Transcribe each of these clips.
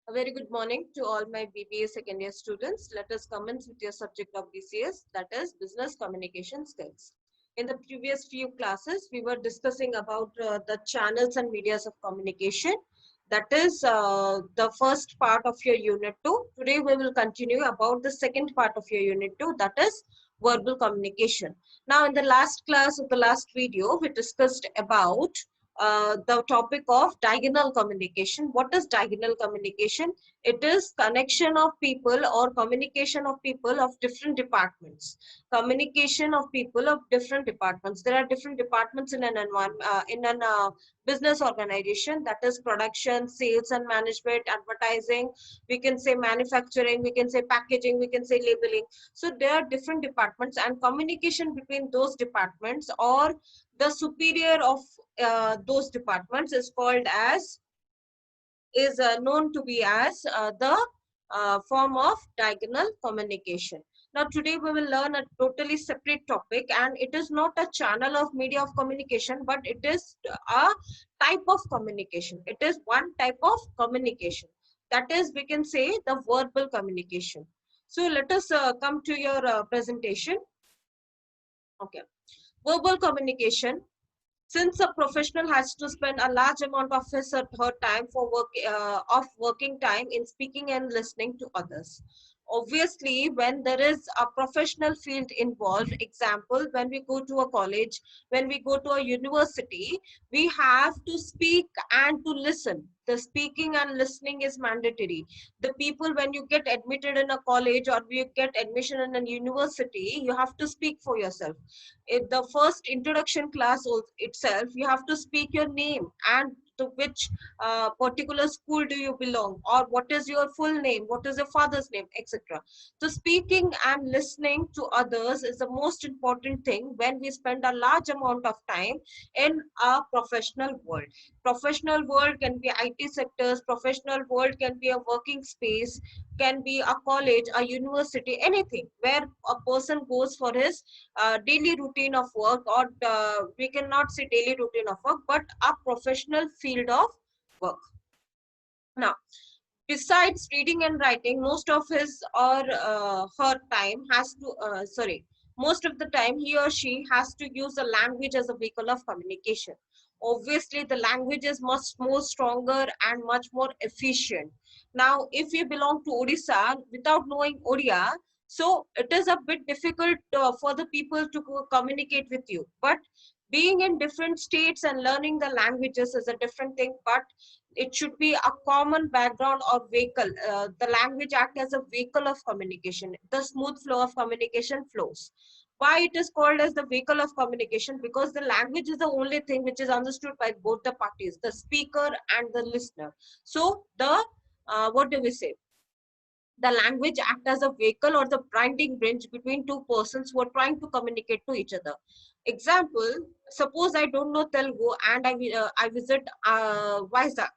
A very good morning to all my BBA second year students. Let us commence with your subject of BCS, that is Business Communication Skills. In the previous few classes, we were discussing about the channels and medias of communication. That is the first part of your unit 2. Today we will continue about the second part of your unit 2, that is verbal communication. Now in the last class of the last video, we discussed about the topic of diagonal communication. What is diagonal communication? It is connection of people or communication of people of different departments. Communication of people of different departments. There are different departments in an business organization, that is production, sales and management, advertising. We can say manufacturing. We can say packaging. We can say labeling. So there are different departments, and communication between those departments or the superior of those departments is called as known to be as the form of diagonal communication. Now today we will learn a totally separate topic, and it is not a channel of media of communication, but it is a type of communication. It is one type of communication, that is, we can say, the verbal communication. So let us come to your presentation. Okay, verbal communication. Since a professional has to spend a large amount of his or her time for working time in speaking and listening to others. Obviously, when there is a professional field involved, example, when we go to a college, when we go to a university, we have to speak and to listen. The speaking and listening is mandatory. The people, when you get admitted in a college or you get admission in a university, you have to speak for yourself. In the first introduction class itself, you have to speak your name and to which particular school do you belong, or what is your full name, what is your father's name, etc. So speaking and listening to others is the most important thing when we spend a large amount of time in a professional world. Professional world can be IT sectors, professional world can be a working space, can be a college, a university, anything where a person goes for his daily routine of work, or we cannot say daily routine of work, but a professional field of work. Now, besides reading and writing, most of his or her time has to, most of the time he or she has to use the language as a vehicle of communication. Obviously, the language is much more stronger and much more efficient. Now, if you belong to Odisha without knowing Odia, so it is a bit difficult for the people to communicate with you. But being in different states and learning the languages is a different thing. But it should be a common background or vehicle. The language act as a vehicle of communication. The smooth flow of communication flows. Why it is called as the vehicle of communication? Because the language is the only thing which is understood by both the parties, the speaker and the listener. So the what do we say? The language act as a vehicle or the binding bridge between two persons who are trying to communicate to each other. Example, suppose I don't know Telugu and I visit Vizag.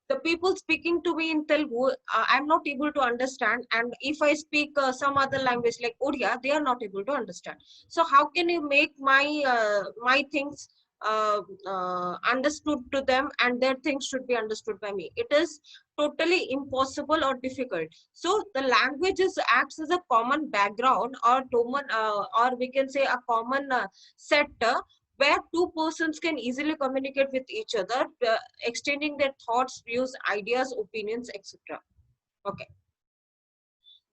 The people speaking to me in Telugu, I'm not able to understand. And if I speak some other language like Odia, they are not able to understand. So how can you make my things understood to them, and their things should be understood by me? It is totally impossible or difficult. So the languages acts as a common background or common, or we can say a common set where two persons can easily communicate with each other, exchanging their thoughts, views, ideas, opinions, etc. Okay.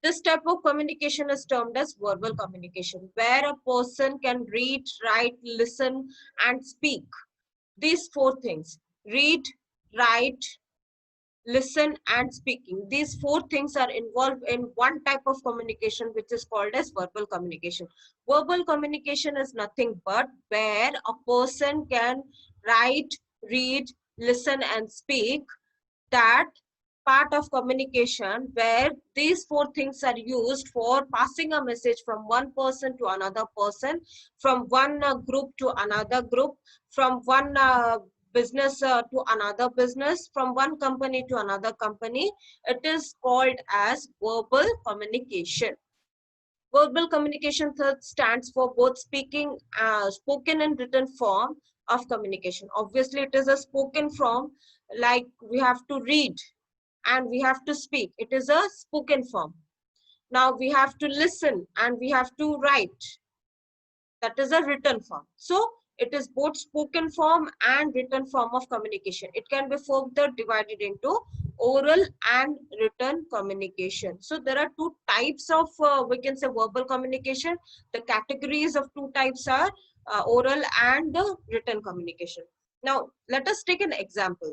This type of communication is termed as verbal communication, where a person can read, write, listen, and speak. These four things: read, write, listen, and speaking. These four things are involved in one type of communication, which is called as verbal communication. Verbal communication is nothing but where a person can write, read, listen, and speak. That part of communication where these four things are used for passing a message from one person to another person, from one group to another group, from one business to another business, from one company to another company. It is called as verbal communication. Verbal communication stands for both spoken and written form of communication. Obviously, it is a spoken form, like we have to read and we have to speak. It is a spoken form. Now we have to listen and we have to write. That is a written form. So it is both spoken form and written form of communication. It can be further divided into oral and written communication. So there are two types of, we can say, verbal communication. The categories of two types are oral and written communication. Now let us take an example.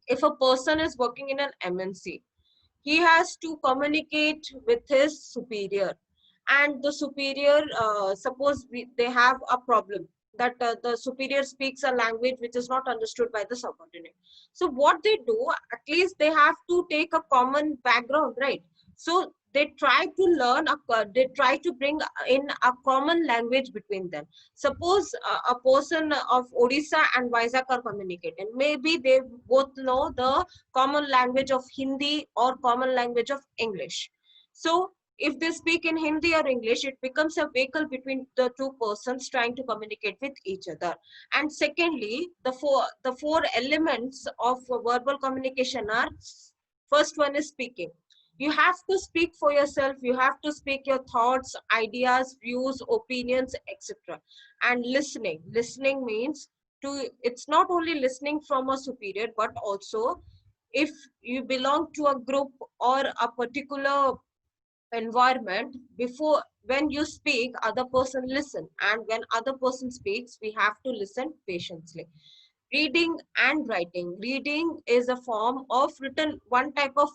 If a person is working in an MNC, he has to communicate with his superior, and the superior, suppose they have a problem that the superior speaks a language which is not understood by the subordinate. So what they do, at least they have to take a common background, right? So they try to learn they try to bring in a common language between them. Suppose a person of Odisha and Vizag are communicating, maybe they both know the common language of Hindi or common language of English. So if they speak in Hindi or English, it becomes a vehicle between the two persons trying to communicate with each other. And secondly, the four elements of verbal communication are: first one is speaking. You have to speak for yourself. You have to speak your thoughts, ideas, views, opinions, etc. And listening. Listening means it's not only listening from a superior, but also if you belong to a group or a particular environment, before when you speak, other person listen, and when other person speaks, we have to listen patiently. Reading and writing. Reading is a form of written, one type of,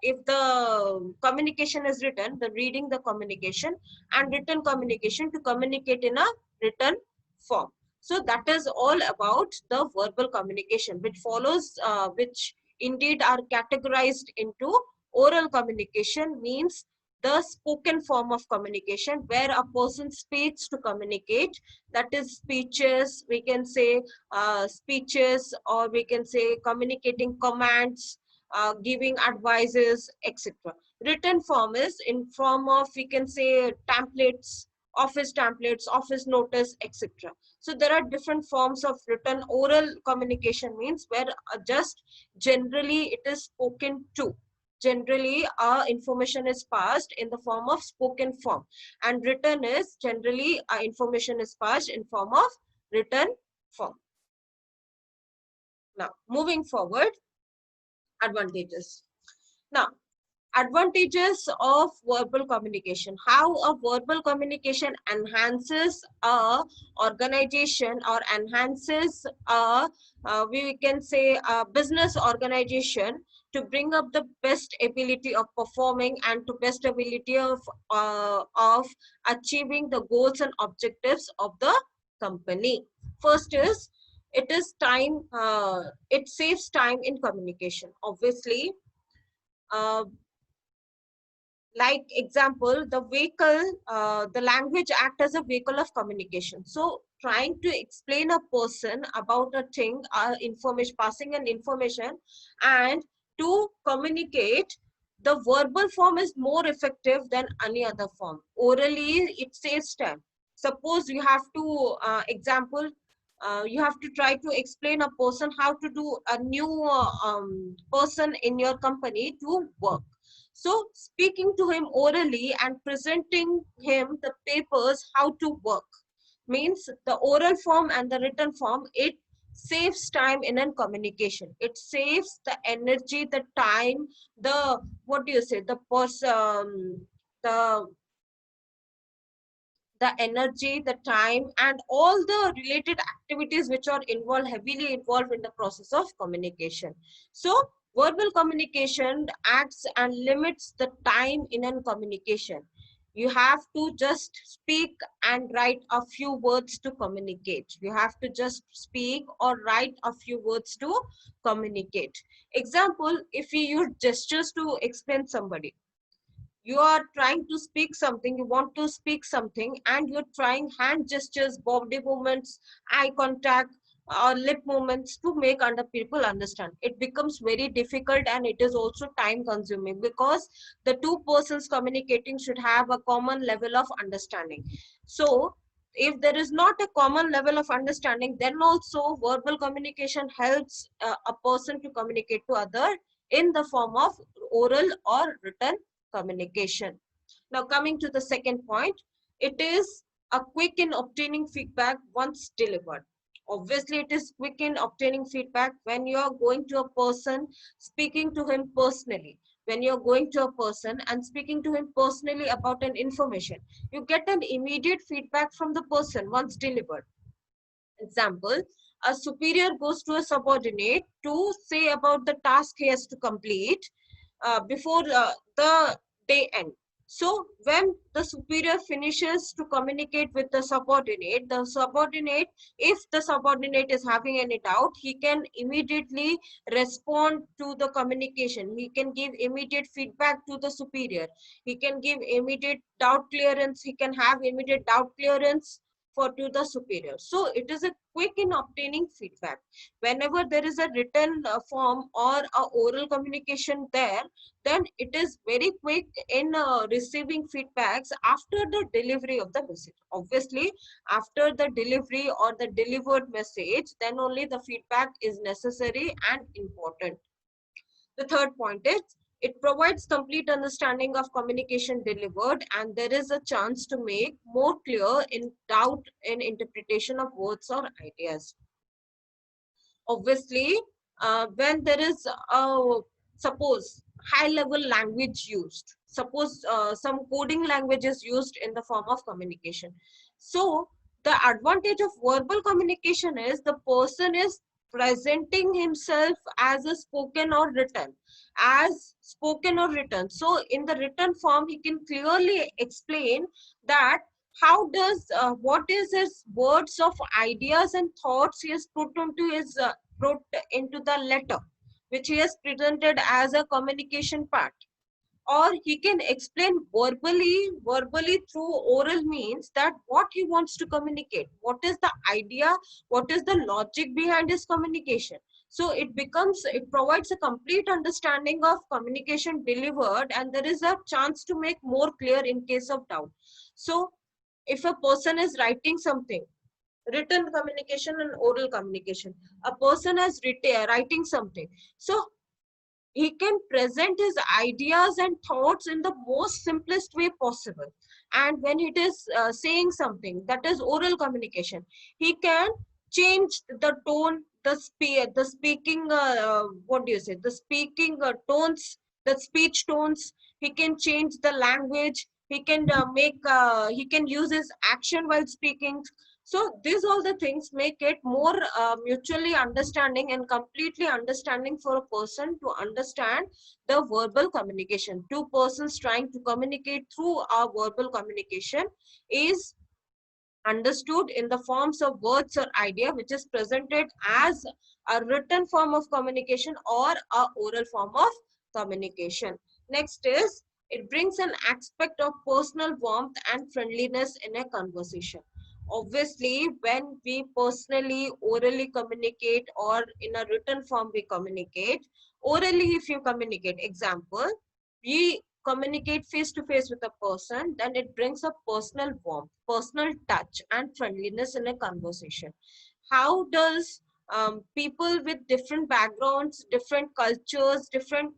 if the communication is written, the reading the communication, and written communication to communicate in a written form. So that is all about the verbal communication, which follows, which indeed are categorized into oral communication, means the spoken form of communication, where a person speaks to communicate. That is speeches, we can say, speeches, or we can say communicating commands, giving advices, etc. Written form is in form of, we can say, templates, office notice, etc. So there are different forms of written. Oral communication means where just generally it is spoken to. Generally, information is passed in the form of spoken form, and written is generally information is passed in form of written form. Now, moving forward, advantages. Now, advantages of verbal communication. How a verbal communication enhances a organization, or enhances a, we can say, a business organization, to bring up the best ability of performing and to best ability of achieving the goals and objectives of the company. First is, it is time, it saves time in communication. Obviously, uh, like example, the vehicle, the language act as a vehicle of communication. So trying to explain a person about a thing, information, passing an information, and to communicate, the verbal form is more effective than any other form. Orally, it saves time. Suppose you have to, example, you have to try to explain a person how to do a new person in your company to work. So speaking to him orally and presenting him the papers how to work, means the oral form and the written form, it saves time in a communication. It saves the energy, the time, the, what do you say, the person, the the energy, the time, and all the related activities which are involved, heavily involved in the process of communication. So verbal communication acts and limits the time in a communication. You have to just speak and write a few words to communicate. You have to just speak or write a few words to communicate. Example, if you use gestures to explain somebody, you are trying to speak something, you want to speak something, and you're trying hand gestures, body movements, eye contact, or lip movements to make other people understand. It becomes very difficult, and it is also time consuming, because the two persons communicating should have a common level of understanding. So if there is not a common level of understanding, then also verbal communication helps a person to communicate to other in the form of oral or written communication. Now coming to the second point, it is a quick in obtaining feedback once delivered. Obviously, it is quick in obtaining feedback when you are going to a person, speaking to him personally. When you're going to a person and speaking to him personally about an information, you get an immediate feedback from the person once delivered. Example, a superior goes to a subordinate to say about the task he has to complete before the day end. So when the superior finishes to communicate with the subordinate, if the subordinate is having any doubt, he can immediately respond to the communication. He can give immediate feedback to the superior. He can give immediate doubt clearance. He can have immediate doubt clearance for to the superior. So it is a quick in obtaining feedback. Whenever there is a written form or a oral communication there, then it is very quick in receiving feedbacks after the delivery of the message. Obviously, after the delivery or the delivered message, then only the feedback is necessary and important. The third point is, it provides complete understanding of communication delivered, and there is a chance to make more clear in doubt in interpretation of words or ideas. Obviously, when there is a, suppose, high level language used, suppose some coding language is used in the form of communication. So the advantage of verbal communication is the person is presenting himself as a spoken or written, so in the written form he can clearly explain that how does what is his words of ideas and thoughts he has put into the letter which he has presented as a communication part, or he can explain verbally through oral means that what he wants to communicate, what is the idea, what is the logic behind his communication. So it provides a complete understanding of communication delivered, and there is a chance to make more clear in case of doubt. So if a person is writing something, written communication and oral communication, a person is writing something, so he can present his ideas and thoughts in the most simplest way possible. And when it is saying something, that is oral communication, he can change the tone, the speaking what do you say, the speaking tones, the speech tones. He can change the language. He can he can use his action while speaking. So these all the things make it more mutually understanding and completely understanding for a person to understand the verbal communication. Two persons trying to communicate through our verbal communication is understood in the forms of words or idea which is presented as a written form of communication or a oral form of communication. Next is, it brings an aspect of personal warmth and friendliness in a conversation. Obviously, when we personally orally communicate or in a written form we communicate, orally if you communicate, example, we communicate face to face with a person, then it brings a personal warmth, personal touch, and friendliness in a conversation. How does people with different backgrounds, different cultures, different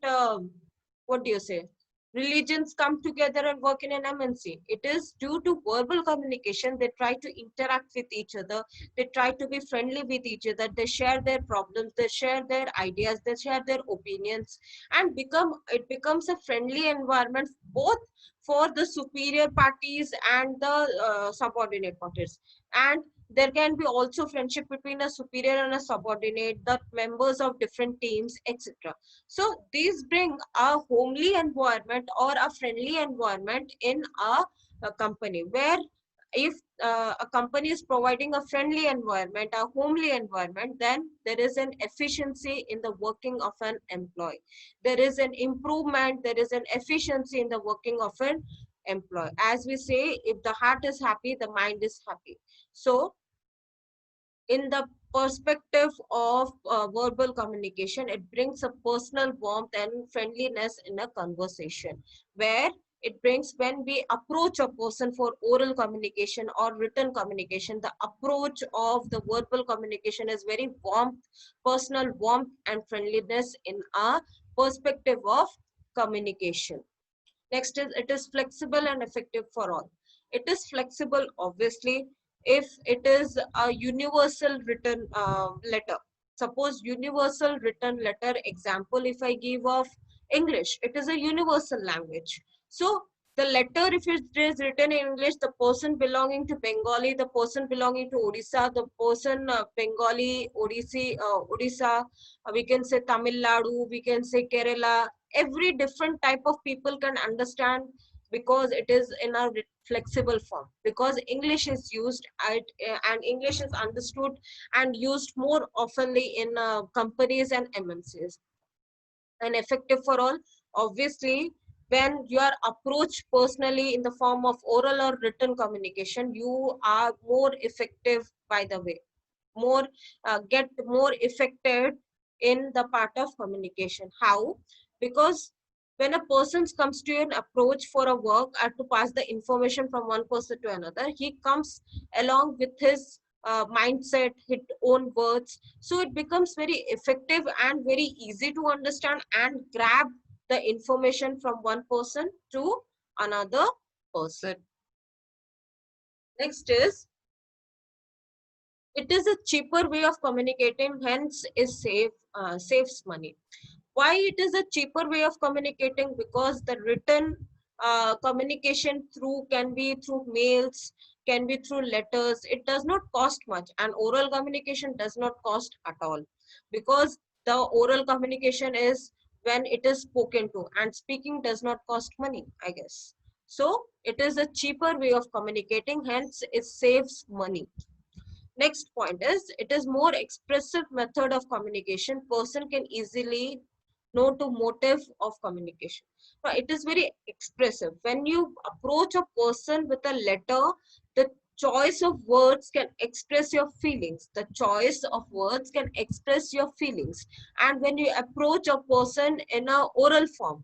what do you say, religions come together and work in an MNC? It is due to verbal communication. They try to interact with each other. They try to be friendly with each other. They share their problems. They share their ideas. They share their opinions, and it becomes a friendly environment both for the superior parties and the subordinate parties. And there can be also friendship between a superior and a subordinate, the members of different teams, etc. So these bring a homely environment or a friendly environment in a company, where if a company is providing a friendly environment, a homely environment, then there is an efficiency in the working of an employee. There is an improvement, there is an efficiency in the working of an employee. As we say, if the heart is happy, the mind is happy. So in the perspective of verbal communication, it brings a personal warmth and friendliness in a conversation, where It brings when we approach a person for oral communication or written communication. The approach of the verbal communication is very warmth, personal warmth and friendliness in a perspective of communication. Next is it is flexible and effective for all. It is flexible, obviously, if it is a universal written letter. Suppose universal written letter example, if I give of English, it is a universal language. So the letter, if it is written in English, the person belonging to Bengali, the person belonging to Odisha, the person Bengali, Odisha, we can say Tamil Nadu, we can say Kerala, every different type of people can understand because it is in a flexible form, because English is used and English is understood and used more oftenly in companies and MNCs. And effective for all, obviously, when you are approached personally in the form of oral or written communication, you are more effective, by the way, more get more affected in the part of communication. How? Because when a person comes to you and approach for a work or to pass the information from one person to another, he comes along with his mindset, his own words. So it becomes very effective and very easy to understand and grab the information from one person to another person. Next is, it is a cheaper way of communicating, hence is saves money. Why it is a cheaper way of communicating? Because the written communication through can be through mails, can be through letters. It does not cost much, and oral communication does not cost at all, because the oral communication is when it is spoken to, and speaking does not cost money, I guess. So it is a cheaper way of communicating, hence it saves money. Next point is, it is more expressive method of communication. Person can easily know to motive of communication. Now, it is very expressive. When you approach a person with a letter, the choice of words can express your feelings. The choice of words can express your feelings. And when you approach a person in a oral form,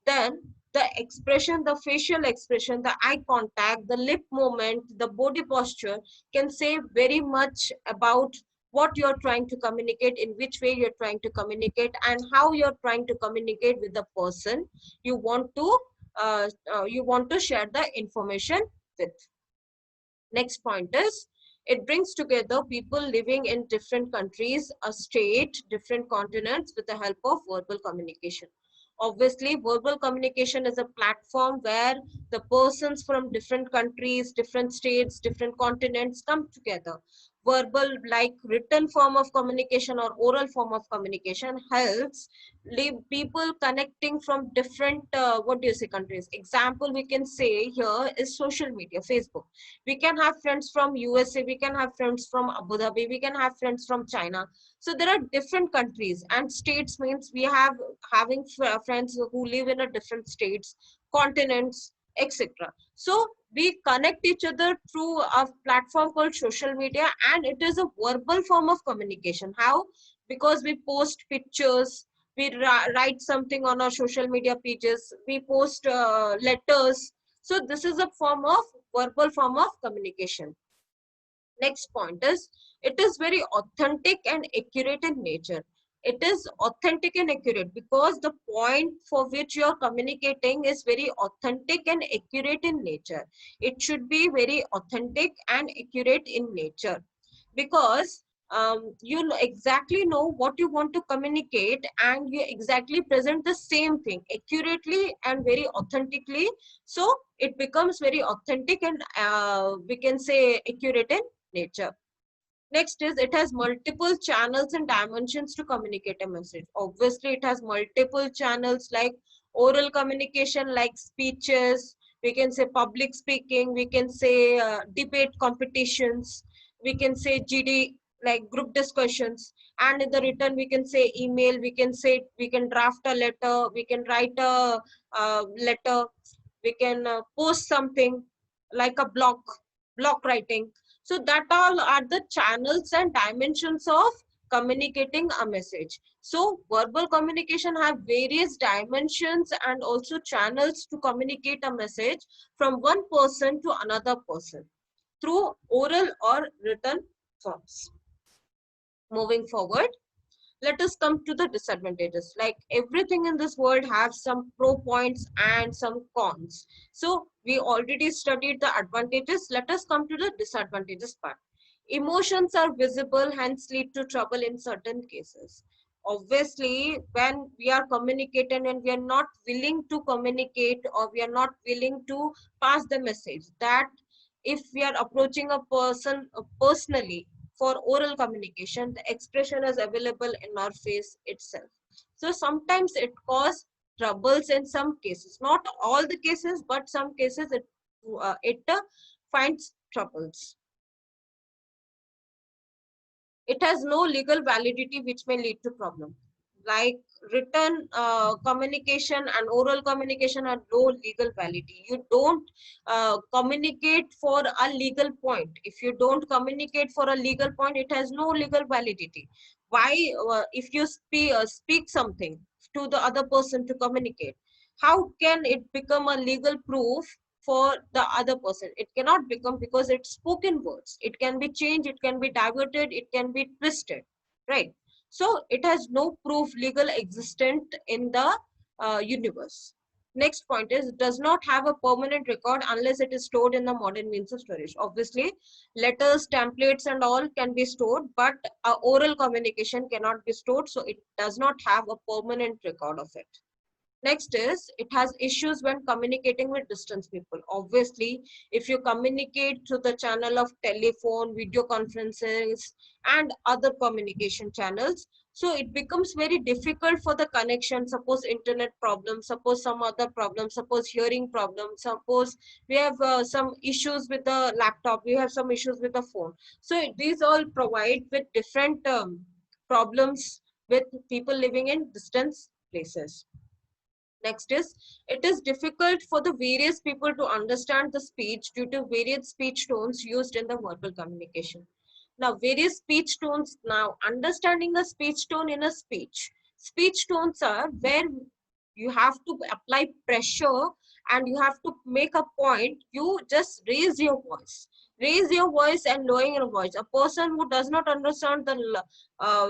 then the expression, the facial expression, the eye contact, the lip movement, the body posture can say very much about what you're trying to communicate, in which way you're trying to communicate, and how you're trying to communicate with the person you want to share the information with. Next point is, it brings together people living in different countries, a state, different continents with the help of verbal communication. Obviously, verbal communication is a platform where the persons from different countries, different states, different continents come together. Verbal, like written form of communication or oral form of communication, helps leave people connecting from different, what do you say, countries. Example we can say here is social media, Facebook. We can have friends from USA, we can have friends from Abu Dhabi, we can have friends from China. So there are different countries, and states means we have having friends who live in a different states, continents, etc. So we connect each other through a platform called social media, and it is a verbal form of communication. How? Because we post pictures, we write something on our social media pages, we post letters. So this is a form of verbal form of communication. Next point is, it is very authentic and accurate in nature. It is authentic and accurate because the point for which you are communicating is very authentic and accurate in nature. It should be very authentic and accurate in nature, because you exactly know what you want to communicate, and you exactly present the same thing accurately and very authentically. So it becomes very authentic and we can say accurate in nature. Next is, it has multiple channels and dimensions to communicate a message. Obviously, it has multiple channels like oral communication, like speeches, we can say public speaking, we can say debate competitions, we can say GD, like group discussions. And in the written, we can say email, we can say we can draft a letter, we can write a letter, we can post something like a block writing. So that all are the channels and dimensions of communicating a message. So verbal communication have various dimensions and also channels to communicate a message from one person to another person through oral or written forms. Moving forward, let us come to the disadvantages. Like everything in this world have some pro points and some cons. So we already studied the advantages. Let us come to the disadvantages part. Emotions are visible, hence lead to trouble in certain cases. Obviously, when we are communicating and we are not willing to communicate, or we are not willing to pass the message, that if we are approaching a person personally for oral communication, the expression is available in our face itself. So sometimes it causes troubles in some cases, not all the cases, but some cases it finds troubles. It has no legal validity, which may lead to problem. Like written communication and oral communication have no legal validity. You don't communicate for a legal point. If you don't communicate for a legal point, it has no legal validity. Why? If you speak something to the other person to communicate, how can it become a legal proof for the other person? It cannot become, because it's spoken words. It can be changed, it can be diverted, it can be twisted, right? So it has no proof legal existent in the universe. Next point is, does not have a permanent record unless it is stored in the modern means of storage. Obviously, letters, templates and all can be stored, but oral communication cannot be stored, so it does not have a permanent record of it. Next is, it has issues when communicating with distance people. Obviously, if you communicate through the channel of telephone, video conferences, and other communication channels, so it becomes very difficult for the connection. Suppose internet problem, suppose some other problem, suppose hearing problem, suppose we have some issues with the laptop, we have some issues with the phone. So these all provide with different problems with people living in distance places. Next is, it is difficult for the various people to understand the speech due to various speech tones used in the verbal communication. Now, various speech tones, now understanding a speech tone in a speech. Speech tones are where you have to apply pressure and you have to make a point. You just raise your voice. Raise your voice and lowering your voice. A person who does not understand the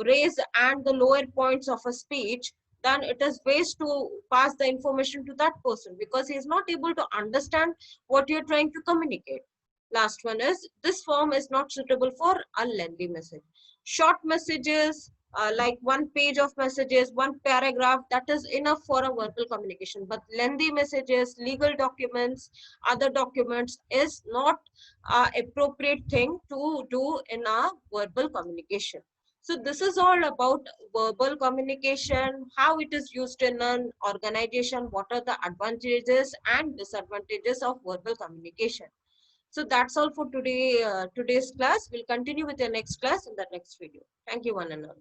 raise and the lower points of a speech, then it is waste to pass the information to that person, because he is not able to understand what you're trying to communicate. Last one is, this form is not suitable for a lengthy message. Short messages, like one page of messages, one paragraph, that is enough for a verbal communication. But lengthy messages, legal documents, other documents is not appropriate thing to do in a verbal communication. So this is all about verbal communication, how it is used in an organization, what are the advantages and disadvantages of verbal communication. So that's all for today. Today's class. We'll continue with the next class in the next video. Thank you, one and all.